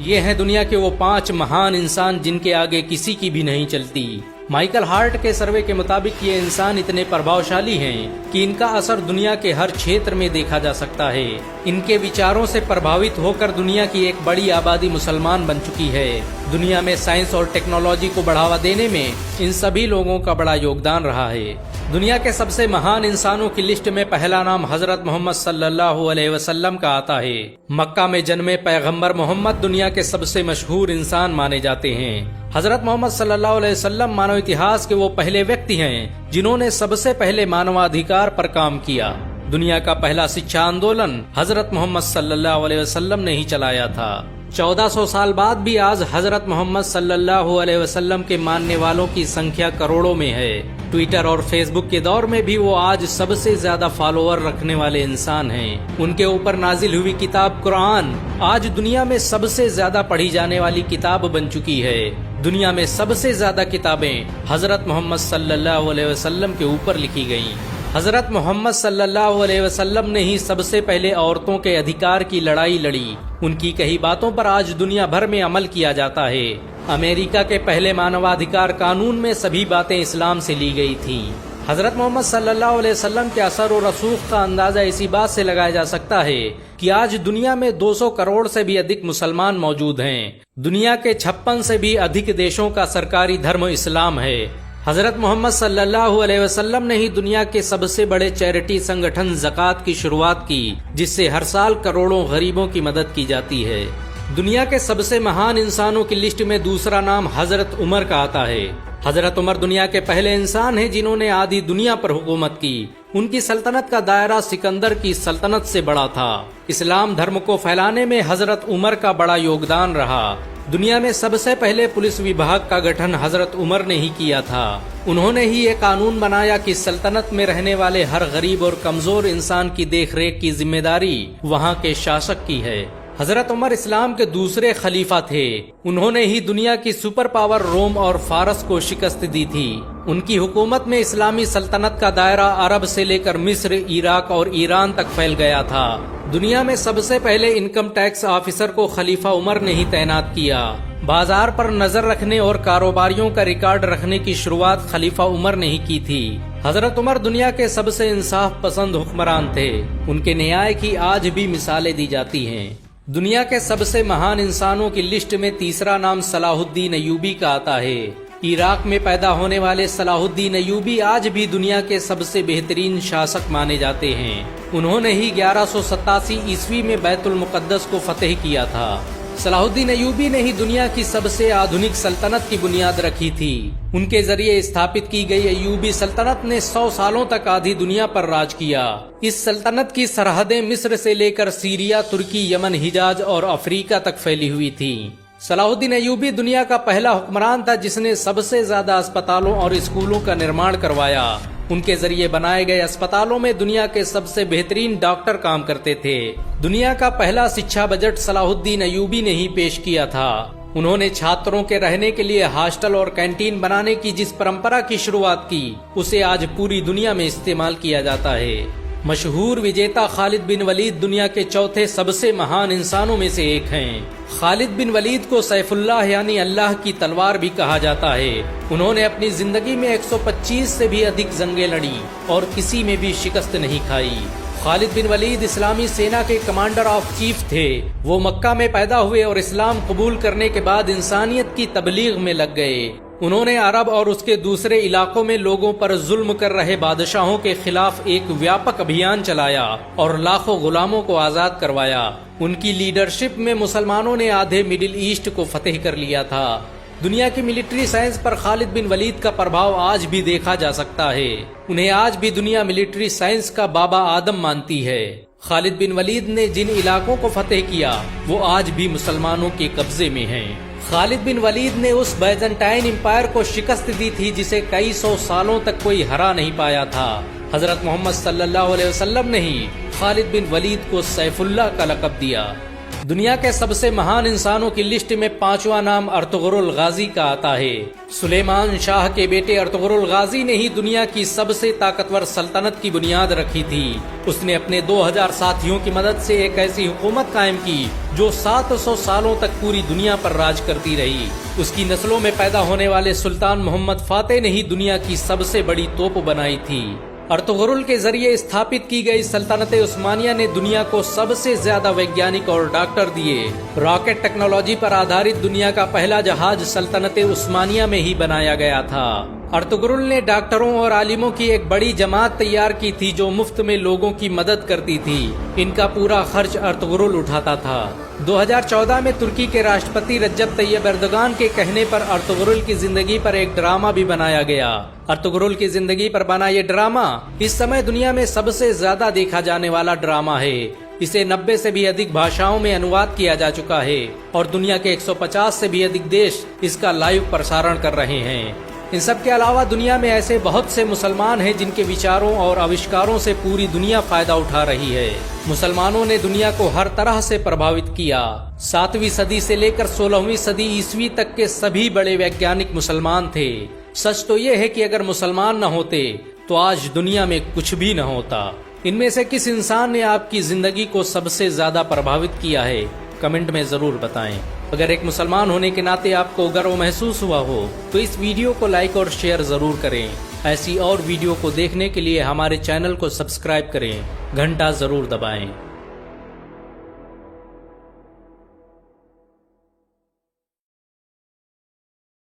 ये हैं दुनिया के वो 5 महान इंसान जिनके आगे किसी की भी नहीं चलती। माइकल हार्ट के सर्वे के मुताबिक ये इंसान इतने प्रभावशाली हैं कि इनका असर दुनिया के हर क्षेत्र में देखा जा सकता है। इनके विचारों से प्रभावित होकर दुनिया की एक बड़ी आबादी मुसलमान बन चुकी है। दुनिया में साइंस और टेक्नोलॉजी को बढ़ावा देने में इन सभी लोगों का बड़ा योगदान रहा है। दुनिया के सबसे महान इंसानों की लिस्ट में पहला नाम हजरत मोहम्मद सल्लल्लाहु अलैहि वसल्लम का आता है। मक्का में जन्मे पैगंबर मोहम्मद दुनिया के सबसे मशहूर इंसान माने जाते हैं। हजरत मोहम्मद सल्लल्लाहु अलैहि वसल्लम मानव इतिहास के वो पहले व्यक्ति हैं जिन्होंने सबसे पहले मानवाधिकार पर काम किया। दुनिया का पहला शिक्षा आंदोलन हजरत मोहम्मद सल्लल्लाहु अलैहि वसल्लम ने ही चलाया था। 1400 साल बाद भी आज हजरत मोहम्मद सल्लल्लाहु अलैहि वसल्लम के मानने वालों की संख्या करोड़ों में है। ट्विटर और फेसबुक के दौर में भी वो आज सबसे ज्यादा फॉलोअर रखने वाले इंसान हैं। उनके ऊपर नाजिल हुई किताब कुरान आज दुनिया में सबसे ज्यादा पढ़ी जाने वाली किताब बन चुकी है। दुनिया में सबसे ज्यादा किताबें हजरत मोहम्मद सल्लल्लाहु अलैहि वसल्लम के ऊपर लिखी गयी। हजरत मोहम्मद सल्लल्लाहु अलैहि वसल्लम ने ही सबसे पहले औरतों के अधिकार की लड़ाई लड़ी। उनकी कही बातों पर आज दुनिया भर में अमल किया जाता है। अमेरिका के पहले मानवाधिकार कानून में सभी बातें इस्लाम से ली गई थी। हजरत मोहम्मद सल्लल्लाहु अलैहि वसल्लम के असर और रसूख का अंदाजा इसी बात से लगाया जा सकता है कि आज दुनिया में 200 करोड़ से भी अधिक मुसलमान मौजूद हैं। दुनिया के 56 से भी अधिक देशों का सरकारी धर्म इस्लाम है। हजरत मोहम्मद सल्लल्लाहु अलैहि वसल्लम ने ही दुनिया के सबसे बड़े चैरिटी संगठन ज़कात की शुरुआत की, जिससे हर साल करोड़ों गरीबों की मदद की जाती है। दुनिया के सबसे महान इंसानों की लिस्ट में दूसरा नाम हजरत उमर का आता है। हजरत उमर दुनिया के पहले इंसान हैं जिन्होंने आधी दुनिया पर हुकूमत की। उनकी सल्तनत का दायरा सिकंदर की सल्तनत से बड़ा था। इस्लाम धर्म को फैलाने में हजरत उमर का बड़ा योगदान रहा। दुनिया में सबसे पहले पुलिस विभाग का गठन हजरत उमर ने ही किया था। उन्होंने ही ये कानून बनाया कि सल्तनत में रहने वाले हर गरीब और कमजोर इंसान की देखरेख की जिम्मेदारी वहाँ के शासक की है। हजरत उमर इस्लाम के दूसरे खलीफा थे। उन्होंने ही दुनिया की सुपर पावर रोम और फारस को शिकस्त दी थी। उनकी हुकूमत में इस्लामी सल्तनत का दायरा अरब से लेकर मिस्र, इराक और ईरान तक फैल गया था। दुनिया में सबसे पहले इनकम टैक्स ऑफिसर को खलीफा उमर ने ही तैनात किया। बाजार पर नजर रखने और कारोबारियों का रिकॉर्ड रखने की शुरुआत खलीफा उमर ने ही की थी। हजरत उमर दुनिया के सबसे इंसाफ पसंद हुक्मरान थे। उनके न्याय की आज भी मिसालें दी जाती हैं। दुनिया के सबसे महान इंसानों की लिस्ट में तीसरा नाम सलाहुद्दीन अय्यूबी का आता है। इराक में पैदा होने वाले सलाहुद्दीन अय्यूबी आज भी दुनिया के सबसे बेहतरीन शासक माने जाते हैं। उन्होंने ही 1187 ईस्वी में बैतुल मुकद्दस को फतेह किया था। सलाहुद्दीन अय्यूबी ने ही दुनिया की सबसे आधुनिक सल्तनत की बुनियाद रखी थी। उनके जरिए स्थापित की गई अय्यूबी सल्तनत ने 100 सालों तक आधी दुनिया पर राज किया। इस सल्तनत की सरहदें मिस्र से लेकर सीरिया, तुर्की, यमन, हिजाज और अफ्रीका तक फैली हुई थी। सलाहुद्दीन अय्यूबी दुनिया का पहला हुक्मरान था जिसने सबसे ज्यादा अस्पतालों और स्कूलों का निर्माण करवाया। उनके जरिए बनाए गए अस्पतालों में दुनिया के सबसे बेहतरीन डॉक्टर काम करते थे। दुनिया का पहला शिक्षा बजट सलाहुद्दीन अय्यूबी ने ही पेश किया था। उन्होंने छात्रों के रहने के लिए हॉस्टल और कैंटीन बनाने की जिस परंपरा की शुरुआत की, उसे आज पूरी दुनिया में इस्तेमाल किया जाता है। मशहूर विजेता खालिद बिन वलीद दुनिया के चौथे सबसे महान इंसानों में से एक हैं। खालिद बिन वलीद को सैफुल्लाह यानी अल्लाह की तलवार भी कहा जाता है। उन्होंने अपनी जिंदगी में 125 से भी अधिक जंगें लड़ी और किसी में भी शिकस्त नहीं खाई। खालिद बिन वलीद इस्लामी सेना के कमांडर ऑफ चीफ थे। वो मक्का में पैदा हुए और इस्लाम कबूल करने के बाद इंसानियत की तबलीग में लग गए। उन्होंने अरब और उसके दूसरे इलाकों में लोगों पर जुल्म कर रहे बादशाहों के खिलाफ एक व्यापक अभियान चलाया और लाखों गुलामों को आजाद करवाया। उनकी लीडरशिप में मुसलमानों ने आधे मिडिल ईस्ट को फतेह कर लिया था। दुनिया की मिलिट्री साइंस पर खालिद बिन वलीद का प्रभाव आज भी देखा जा सकता है। उन्हें आज भी दुनिया मिलिट्री साइंस का बाबा आदम मानती है। खालिद बिन वलीद ने जिन इलाकों को फतेह किया वो आज भी मुसलमानों के कब्जे में हैं। खालिद बिन वलीद ने उस बैजेंटाइन एम्पायर को शिकस्त दी थी जिसे कई 100 सालों तक कोई हरा नहीं पाया था। हजरत मोहम्मद सल्लल्लाहु अलैहि वसल्लम ने ही खालिद बिन वलीद को सैफुल्लाह का लक़ब दिया। दुनिया के सबसे महान इंसानों की लिस्ट में 5वां नाम अर्तुगरुल गाजी का आता है। सुलेमान शाह के बेटे अर्तुगरुल गाजी ने ही दुनिया की सबसे ताकतवर सल्तनत की बुनियाद रखी थी। उसने अपने 2000 साथियों की मदद से एक ऐसी हुकूमत कायम की जो 700 सालों तक पूरी दुनिया पर राज करती रही। उसकी नस्लों में पैदा होने वाले सुल्तान मोहम्मद फातेह ने ही दुनिया की सबसे बड़ी तोप बनाई थी। अर्तुगरुल के जरिए स्थापित की गई सल्तनत उस्मानिया ने दुनिया को सबसे ज्यादा वैज्ञानिक और डॉक्टर दिए। रॉकेट टेक्नोलॉजी पर आधारित दुनिया का पहला जहाज सल्तनत उस्मानिया में ही बनाया गया था। अर्तुगरुल ने डॉक्टरों और आलिमों की एक बड़ी जमात तैयार की थी जो मुफ्त में लोगों की मदद करती थी। इनका पूरा खर्च अर्तुगरुल उठाता था। 2014 में तुर्की के राष्ट्रपति रज्जब तैयब एर्दोगान के कहने पर अर्तुगरुल की जिंदगी पर एक ड्रामा भी बनाया गया। अर्तुगरुल की जिंदगी पर बना ये ड्रामा इस समय दुनिया में सबसे ज्यादा देखा जाने वाला ड्रामा है। इसे 90 से भी अधिक भाषाओं में अनुवाद किया जा चुका है और दुनिया के 150 से भी अधिक देश इसका लाइव प्रसारण कर रहे हैं। इन सब के अलावा दुनिया में ऐसे बहुत से मुसलमान हैं जिनके विचारों और आविष्कारों से पूरी दुनिया फायदा उठा रही है। मुसलमानों ने दुनिया को हर तरह से प्रभावित किया। 7वीं सदी से लेकर 16वीं सदी ईस्वी तक के सभी बड़े वैज्ञानिक मुसलमान थे। सच तो ये है कि अगर मुसलमान न होते तो आज दुनिया में कुछ भी न होता। इनमें से किस इंसान ने आपकी जिंदगी को सबसे ज्यादा प्रभावित किया है, कमेंट में जरूर बताएं। अगर एक मुसलमान होने के नाते आपको गर्व महसूस हुआ हो तो इस वीडियो को लाइक और शेयर जरूर करें। ऐसी और वीडियो को देखने के लिए हमारे चैनल को सब्सक्राइब करें, घंटा जरूर दबाएं।